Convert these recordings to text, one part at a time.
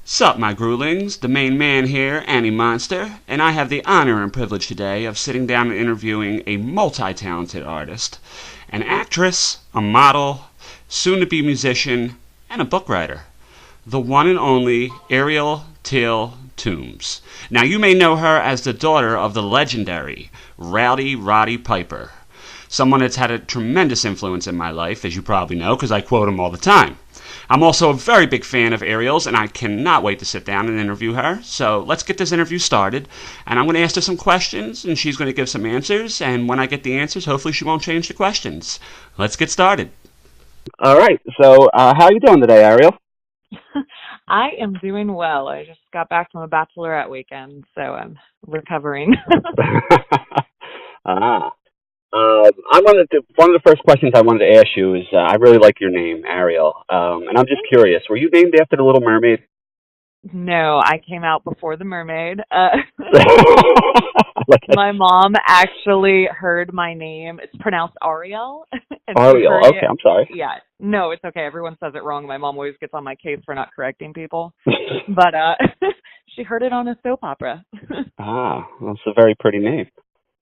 Sup, my Gruelings, the main man here, Annie Monstyr, and I have the honor and privilege today of sitting down and interviewing a multi-talented artist, an actress, a model, soon-to-be musician, and a book writer. The one and only Ariel Teal Toombs. Now, you may know her as the daughter of the legendary Rowdy Roddy Piper, someone that's had a tremendous influence in my life, as you probably know, because I quote him all the time. I'm also a very big fan of Ariel's, and I cannot wait to sit down and interview her. So let's get this interview started, and I'm going to ask her some questions, and she's going to give some answers, and when I get the answers, hopefully she won't change the questions. Let's get started. All right, so how are you doing today, Ariel? I am doing well. I just got back from a bachelorette weekend, so I'm recovering. ah. One of the first questions I wanted to ask you is, I really like your name, Ariel, and I'm just curious, were you named after the Little Mermaid? No, I came out before the mermaid. Like My mom actually heard my name. It's pronounced Ariel. And she Ariel, heard okay, it. I'm sorry. Yeah, no, it's okay. Everyone says it wrong. My mom always gets on my case for not correcting people. But she heard it on a soap opera. That's a very pretty name.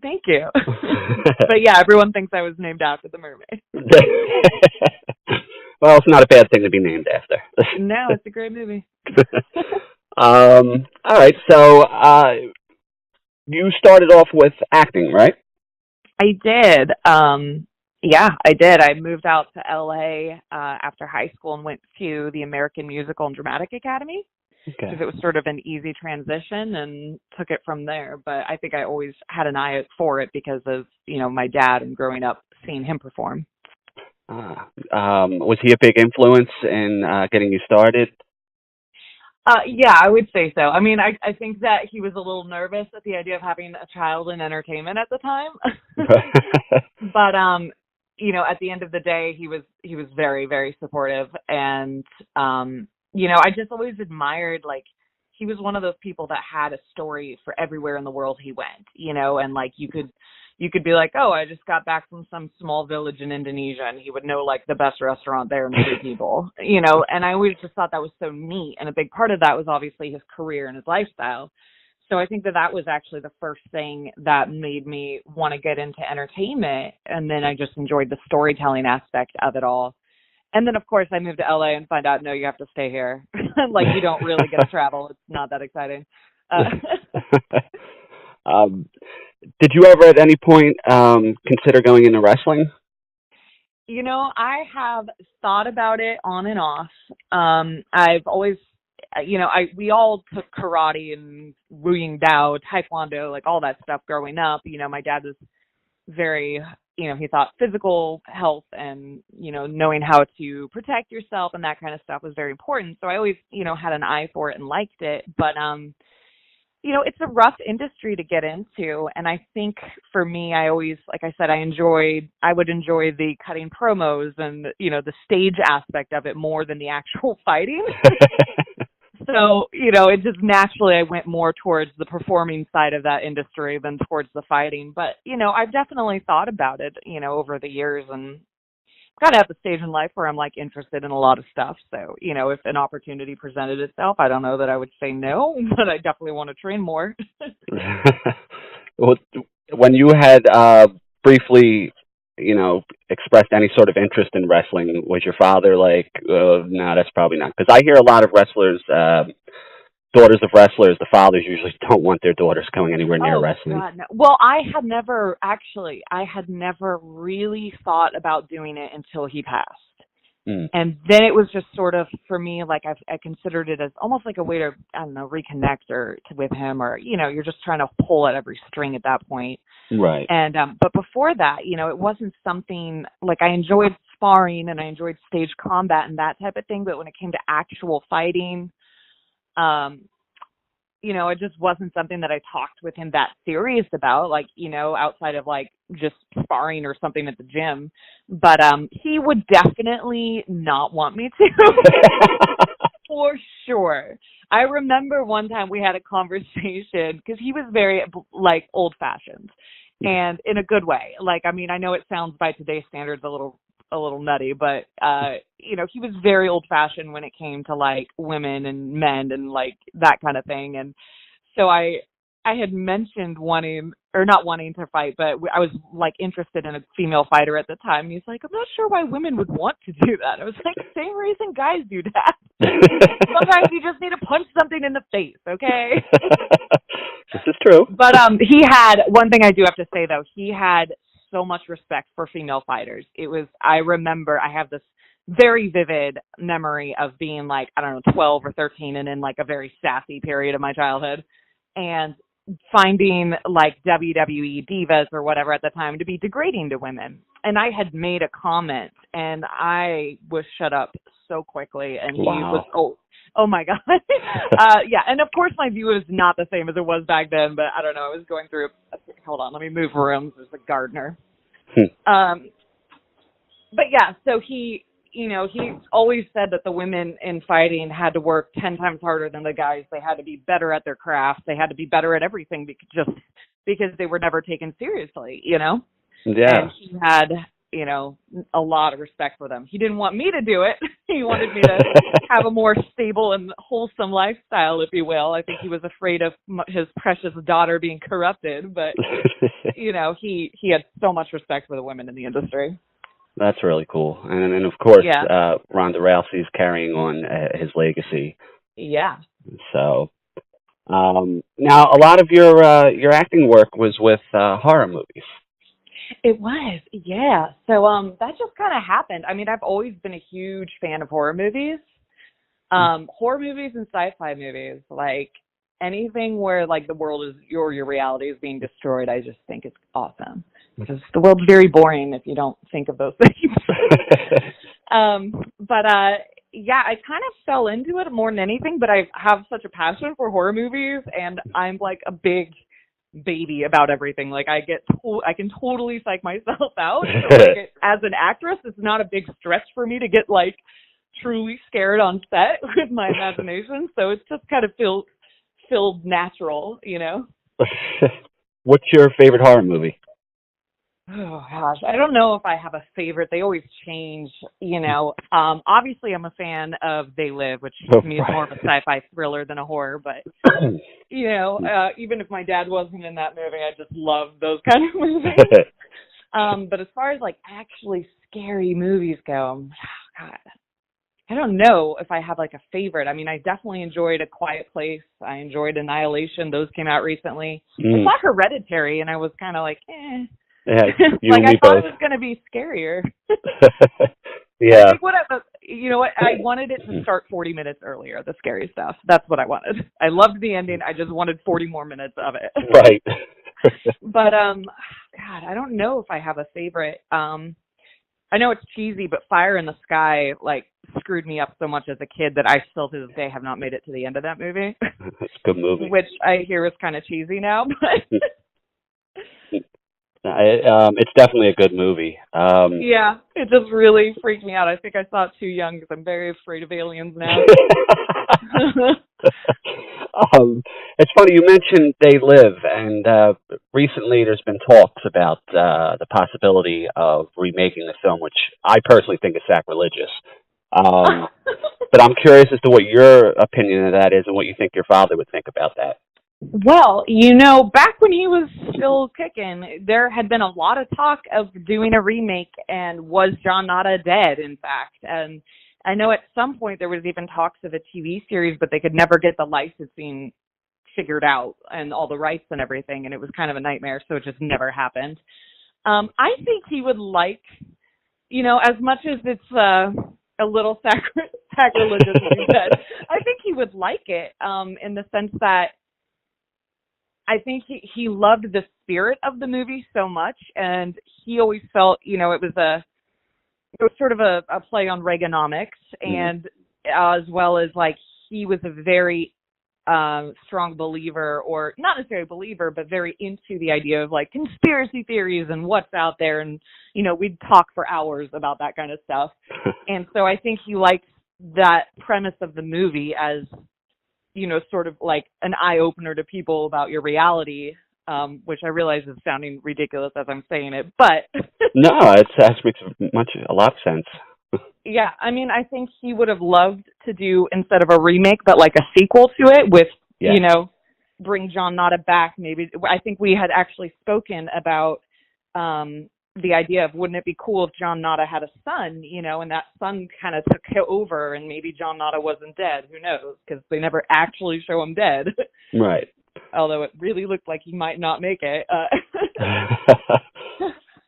Thank you. But yeah, everyone thinks I was named after the mermaid. Well, it's not a bad thing to be named after. No, it's a great movie. All right, so you started off with acting, right? I did. Yeah, I did. I moved out to LA after high school and went to the American Musical and Dramatic Academy Okay. because it was sort of an easy transition and took it from there. But I think I always had an eye out for it because of, my dad and growing up seeing him perform. Was he a big influence in getting you started? Yeah, I would say so. I mean, I think that he was a little nervous at the idea of having a child in entertainment at the time. But at the end of the day, he was very, very supportive, and I just always admired, like, he was one of those people that had a story for everywhere in the world he went, and like you could be like, oh, I just got back from some small village in Indonesia, and he would know like the best restaurant there and the people, and I always just thought that was so neat. And a big part of that was obviously his career and his lifestyle. So I think that was actually the first thing that made me want to get into entertainment. And then I just enjoyed the storytelling aspect of it all. And then, of course, I moved to LA and find out, no, you have to stay here. Like, you don't really get to travel. It's not that exciting. Did you ever at any point consider going into wrestling? I have thought about it on and off. I've always, we all took karate and Wu Dao, Taekwondo, like all that stuff growing up. My dad was very, he thought physical health and, knowing how to protect yourself and that kind of stuff was very important. So I always, had an eye for it and liked it. But, it's a rough industry to get into. And I think for me, I always, like I said, I would enjoy the cutting promos and, the stage aspect of it more than the actual fighting. So, it just naturally, I went more towards the performing side of that industry than towards the fighting. But, I've definitely thought about it, over the years, and kind of at the stage in life where I'm like interested in a lot of stuff. So, if an opportunity presented itself, I don't know that I would say no, but I definitely want to train more. Well, when you had briefly, expressed any sort of interest in wrestling, was your father like, no, that's probably not? Because I hear a lot of wrestlers, daughters of wrestlers, the fathers usually don't want their daughters going anywhere near wrestling. God, no. Well, I had never really thought about doing it until he passed. And then it was just sort of, for me, like I considered it as almost like a way to, I don't know, reconnect with him, or, you're just trying to pull at every string at that point. Right. And, but before that, it wasn't something, like, I enjoyed sparring and I enjoyed stage combat and that type of thing. But when it came to actual fighting, it just wasn't something that I talked with him that serious about, like, outside of like just sparring or something at the gym. But he would definitely not want me to. For sure. I remember one time we had a conversation because he was very like old fashioned and in a good way. Like, I mean, I know it sounds by today's standards a little a little nutty, but you know, he was very old fashioned when it came to like women and men and like that kind of thing. And so I had mentioned wanting, or not wanting to fight, but I was like interested in a female fighter at the time. And he's like, I'm not sure why women would want to do that. I was like, same reason guys do that. Sometimes you just need to punch something in the face, okay? This is true. But he had, one thing I do have to say though, he had so much respect for female fighters. It was, I remember, I have this very vivid memory of being like, I don't know, 12 or 13 and in like a very sassy period of my childhood, and finding like WWE divas or whatever at the time to be degrading to women. And I had made a comment and I was shut up so quickly, and he was, oh my God. Yeah. And of course my view is not the same as it was back then, but I don't know. I was going through, hold on, let me move rooms. There's a gardener. But yeah, so he, you know, he always said that the women in fighting had to work 10 times harder than the guys. They had to be better at their craft. They had to be better at everything because they were never taken seriously, you know? Yeah. And he had, you know, a lot of respect for them. He didn't want me to do it. He wanted me to have a more stable and wholesome lifestyle, if you will. I think he was afraid of his precious daughter being corrupted, but, you know, he had so much respect for the women in the industry. That's really cool. And of course, Ronda Rousey's carrying on his legacy. Yeah. So, now a lot of your acting work was with horror movies. It was, yeah. So that just kind of happened. I mean, I've always been a huge fan of horror movies. Horror movies and sci-fi movies, like anything where like the world is your reality is being destroyed, I just think it's awesome. Because the world's very boring if you don't think of those things. But yeah, I kind of fell into it more than anything, but I have such a passion for horror movies, and I'm like a big baby about everything. Like I can totally psych myself out. So like, as an actress, it's not a big stretch for me to get like truly scared on set with my imagination. So it's just kind of feel natural, you know? What's your favorite horror movie? Oh gosh, I don't know if I have a favorite. They always change, you know. Obviously I'm a fan of They Live, which to me is more of a sci-fi thriller than a horror, but you know, even if my dad wasn't in that movie, I just love those kind of movies. But as far as like actually scary movies go, God, I don't know if I have like a favorite. I mean, I definitely enjoyed A Quiet Place. I enjoyed Annihilation. Those came out recently. I saw Hereditary and I was kind of like, Yeah, like I thought it was going to be scarier. Yeah. I think you know what? I wanted it to start 40 minutes earlier, the scary stuff. That's what I wanted. I loved the ending. I just wanted 40 more minutes of it. Right. But, God, I don't know if I have a favorite. I know it's cheesy, but Fire in the Sky, like, screwed me up so much as a kid that I still to this day have not made it to the end of that movie. It's a good movie. Which I hear is kind of cheesy now, but... It's definitely a good movie. Yeah, it just really freaked me out. I think I saw it too young because I'm very afraid of aliens now. It's funny, you mentioned They Live, and recently there's been talks about the possibility of remaking the film, which I personally think is sacrilegious. But I'm curious as to what your opinion of that is and what you think your father would think about that. Well, you know, back when he was still kicking, there had been a lot of talk of doing a remake, and was John Nada dead, in fact? And I know at some point there was even talks of a TV series, but they could never get the licensing figured out and all the rights and everything, and it was kind of a nightmare, so it just never happened. I think he would like, you know, as much as it's a little sacrilegious, as you said, I think he would like it in the sense that I think he loved the spirit of the movie so much, and he always felt, you know, it was sort of a play on Reaganomics, and as well as like he was a very strong believer, or not necessarily a believer, but very into the idea of like conspiracy theories and what's out there, and you know, we'd talk for hours about that kind of stuff. And so I think he liked that premise of the movie as, you know, sort of like an eye-opener to people about your reality, which I realize is sounding ridiculous as I'm saying it, but No, that makes a lot of sense. yeah, I mean, I think he would have loved to do, instead of a remake, but like a sequel to it with, Yeah. bring John Nada back. Maybe I think we had actually spoken about the idea of, wouldn't it be cool if John Nada had a son, and that son kind of took over, and maybe John Nada wasn't dead. Who knows? Because they never actually show him dead. Right. Although it really looked like he might not make it.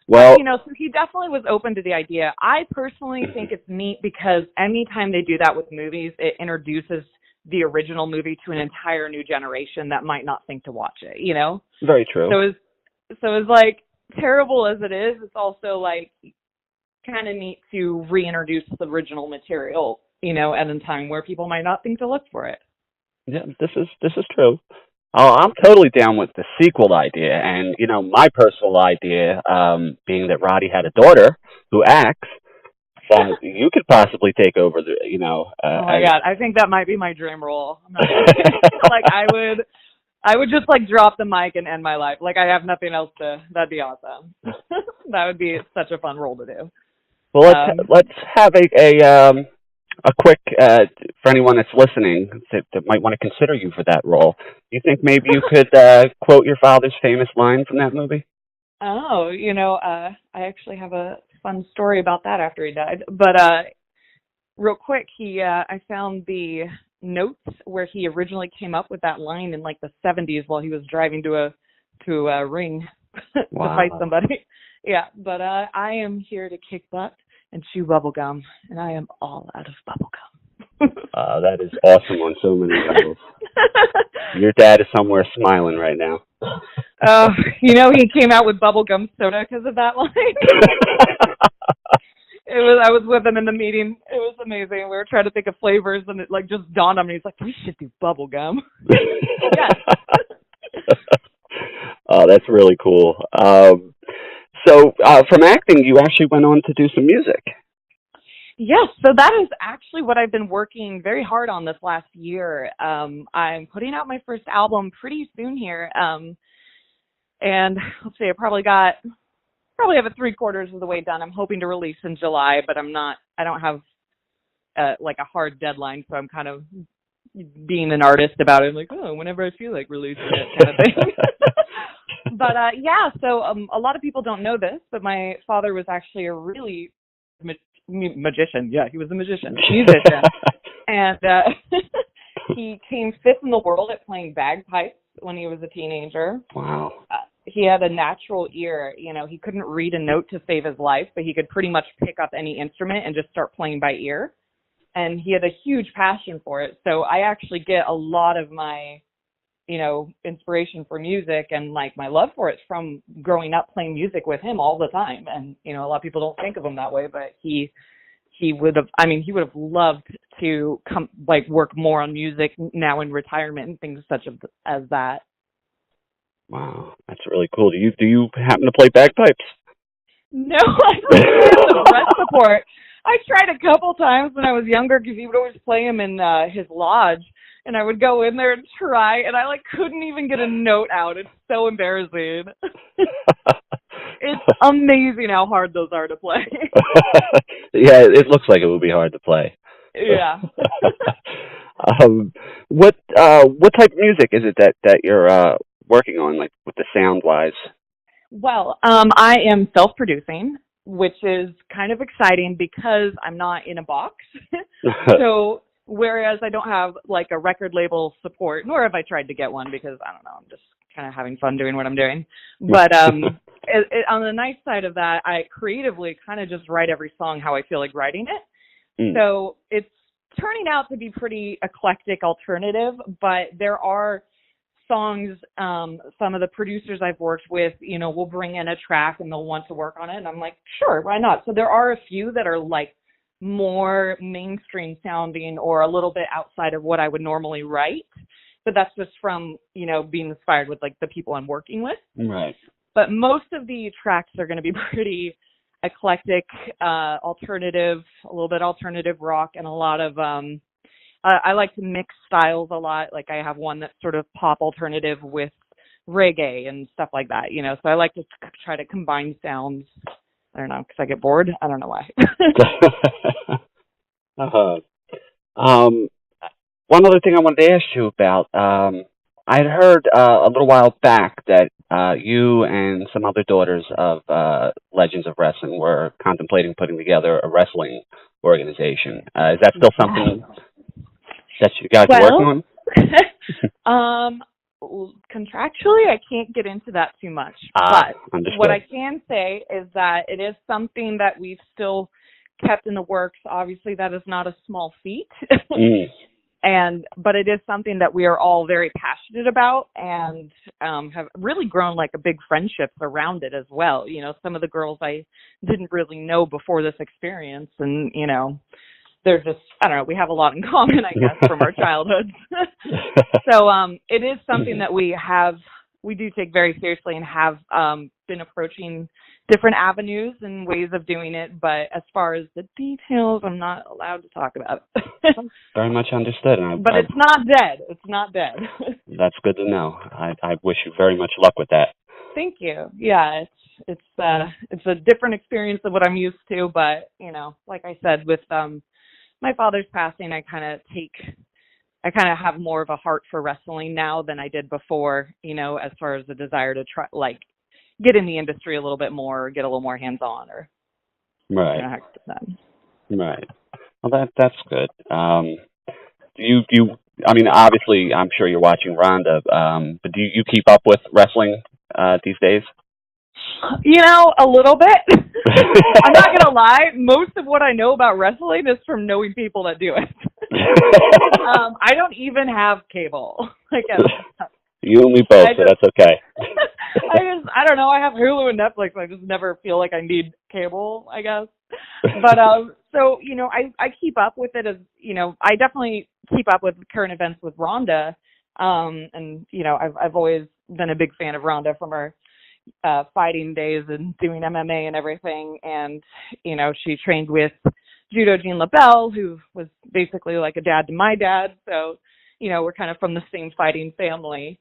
Well, But, so he definitely was open to the idea. I personally think it's neat because anytime they do that with movies, it introduces the original movie to an entire new generation that might not think to watch it, Very true. So it's like, terrible as it is, it's also like kind of neat to reintroduce the original material, at a time where people might not think to look for it. Yeah, this is true. Oh, I'm totally down with the sequel idea, and my personal idea, being that Roddy had a daughter who acts, that you could possibly take over the, oh my God, I think that might be my dream role. I'm not kidding. Like I would just like drop the mic and end my life. Like I have nothing else that'd be awesome. That would be such a fun role to do. Well, let's have a quick, for anyone that's listening that might want to consider you for that role. Do you think maybe you could quote your father's famous line from that movie? Oh, I actually have a fun story about that after he died. But real quick, I found the notes where he originally came up with that line in like the 70s while he was driving to a ring to fight somebody. Yeah, but I am here to kick butt and chew bubble gum, and I am all out of bubble gum. That is awesome on so many levels. Your dad is somewhere smiling right now. Oh, he came out with bubblegum soda because of that line. I was with him in the meeting. It was amazing. We were trying to think of flavors, and it like just dawned on me. He's like, "We should do bubblegum." Yes. Oh, that's really cool. So from acting, you actually went on to do some music. Yes, so that is actually what I've been working very hard on this last year. I'm putting out my first album pretty soon here. And let's see, I probably have it 3/4 of the way done. I'm hoping to release in July, but I don't have like a hard deadline, so I'm kind of being an artist about it. I'm like, whenever I feel like releasing it kind of thing. But yeah, so a lot of people don't know this, but my father was actually a really magician. Yeah, he was a musician, musician. And he came 5th in the world at playing bagpipes when he was a teenager. Wow. He had a natural ear. He couldn't read a note to save his life, but he could pretty much pick up any instrument and just start playing by ear. And he had a huge passion for it. So I actually get a lot of my, inspiration for music and like my love for it from growing up playing music with him all the time. And, a lot of people don't think of him that way, but he would have loved to work more on music now in retirement and things such as that. Wow, that's really cool. Do you happen to play bagpipes? No, I don't have the breath support. I tried a couple times when I was younger because he would always play them in his lodge, and I would go in there and try, and I couldn't even get a note out. It's so embarrassing. It's amazing how hard those are to play. Yeah, it looks like it would be hard to play. Yeah. What type of music is it that you're working on, like with the sound wise? Well, I am self-producing, which is kind of exciting because I'm not in a box. So whereas I don't have like a record label support, nor have I tried to get one because I don't know, I'm just kind of having fun doing what I'm doing. But on the nice side of that, I creatively kind of just write every song how I feel like writing it. Mm. So it's turning out to be pretty eclectic alternative, but there are songs, some of the producers I've worked with, will bring in a track and they'll want to work on it. And I'm like, sure, why not? So there are a few that are like more mainstream sounding or a little bit outside of what I would normally write. But that's just from, being inspired with like the people I'm working with. Right. But most of the tracks are going to be pretty eclectic, alternative, a little bit alternative rock, and a lot of, I like to mix styles a lot. Like I have one that's sort of pop alternative with reggae and stuff like that, you know. So I like to try to combine sounds. I don't know, because I get bored. I don't know why. uh-huh. Um, One other thing I wanted to ask you about, I had heard a little while back that you and some other daughters of Legends of Wrestling were contemplating putting together a wrestling organization. Is that still something that you guys are working on? Contractually, I can't get into that too much. But understood. what I can say is that it is something that we've still kept in the works. Obviously, that is not a small feat. But it is something that we are all very passionate about, and have really grown like a big friendships around it as well. You know, some of the girls I didn't really know before this experience, and, you know, they're just, I don't know, we have a lot in common, I guess, from our childhoods. So it is something that we do take very seriously, and have been approaching different avenues and ways of doing it, but as far as the details, I'm not allowed to talk about it. Very much understood. But it's not dead. It's not dead. That's good to know. I wish you very much luck with that. Thank you. Yeah, it's a different experience than what I'm used to, but, you know, like I said, with my father's passing, I kind of have more of a heart for wrestling now than I did before, you know, as far as the desire to try, like, get in the industry a little bit more, get a little more hands-on, or right. You know, Right. Well, that's good. I mean, obviously, I'm sure you're watching Ronda, but do you keep up with wrestling these days? You know, a little bit. I'm not gonna lie. Most of what I know about wrestling is from knowing people that do it. I don't even have cable. Like, you and me both, so that's okay. I don't know. I have Hulu and Netflix. I just never feel like I need cable, I guess. But so, you know, I keep up with it, as, you know, I definitely keep up with current events with Ronda. And, you know, I've always been a big fan of Ronda from her fighting days and doing MMA and everything. And, you know, she trained with Judo Jean LaBelle, who was basically like a dad to my dad. So, you know, we're kind of from the same fighting family.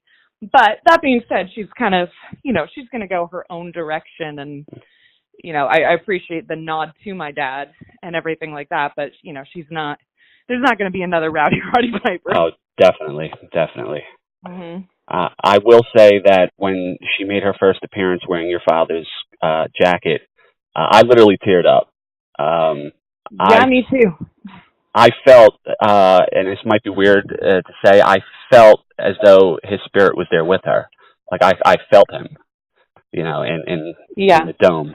But that being said, she's kind of, you know, she's going to go her own direction. And, you know, I appreciate the nod to my dad and everything like that. But, you know, there's not going to be another Rowdy Roddy Piper. Oh, definitely. Mm-hmm. I will say that when she made her first appearance wearing your father's jacket, I literally teared up. Me too. I felt, and this might be weird to say, I felt as though his spirit was there with her. Like, I felt him, you know, in the dome.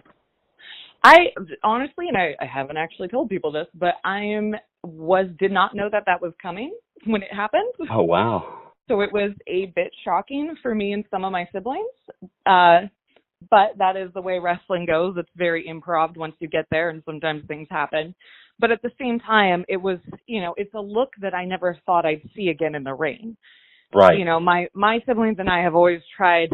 I honestly, and I haven't actually told people this, but did not know that was coming when it happened. Oh, wow. So it was a bit shocking for me and some of my siblings. But that is the way wrestling goes. It's very improv once you get there, and sometimes things happen. But at the same time, it was, you know, it's a look that I never thought I'd see again in the ring. Right. You know, my siblings and I have always tried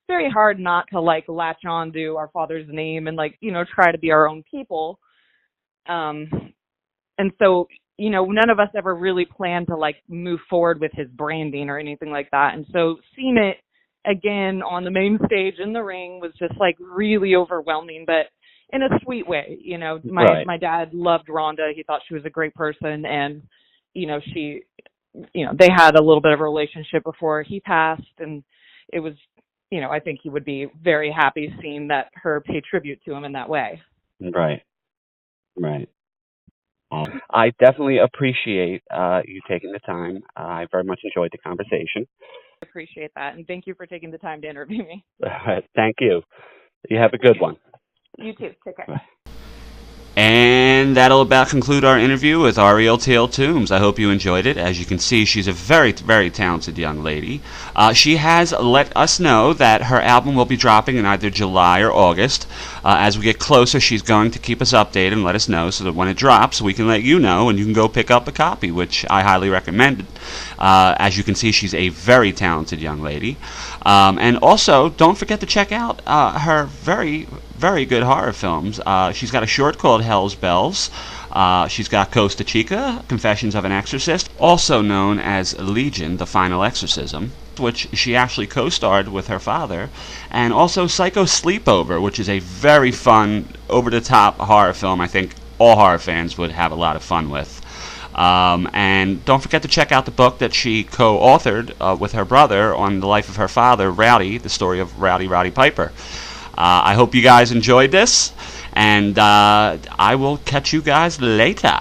very hard not to, like, latch on to our father's name and, like, you know, try to be our own people. And so, you know, none of us ever really planned to, like, move forward with his branding or anything like that. And so seeing it again on the main stage in the ring was just, like, really overwhelming, but in a sweet way. You know, my dad loved Ronda. He thought she was a great person, and, you know, they had a little bit of a relationship before he passed, and it was, you know, I think he would be very happy seeing that her pay tribute to him in that way. Right. I definitely appreciate you taking the time. I very much enjoyed the conversation. I appreciate that, and thank you for taking the time to interview me. Thank you. You have a good one. You too. Take care. Bye. And that'll about conclude our interview with Ariel Teal Toombs. I hope you enjoyed it. As you can see, she's a very, very talented young lady. She has let us know that her album will be dropping in either July or August. As we get closer, she's going to keep us updated and let us know so that when it drops, we can let you know and you can go pick up a copy, which I highly recommend. As you can see, she's a very talented young lady. And also, don't forget to check out her very, very good horror films. She's got a short called Hell's Bells. She's got Costa Chica, Confessions of an Exorcist, also known as Legion, The Final Exorcism, which she actually co-starred with her father, and also Psycho Sleepover, which is a very fun, over-the-top horror film I think all horror fans would have a lot of fun with. And don't forget to check out the book that she co-authored with her brother on the life of her father, Rowdy, the story of Rowdy Piper. I hope you guys enjoyed this, and I will catch you guys later.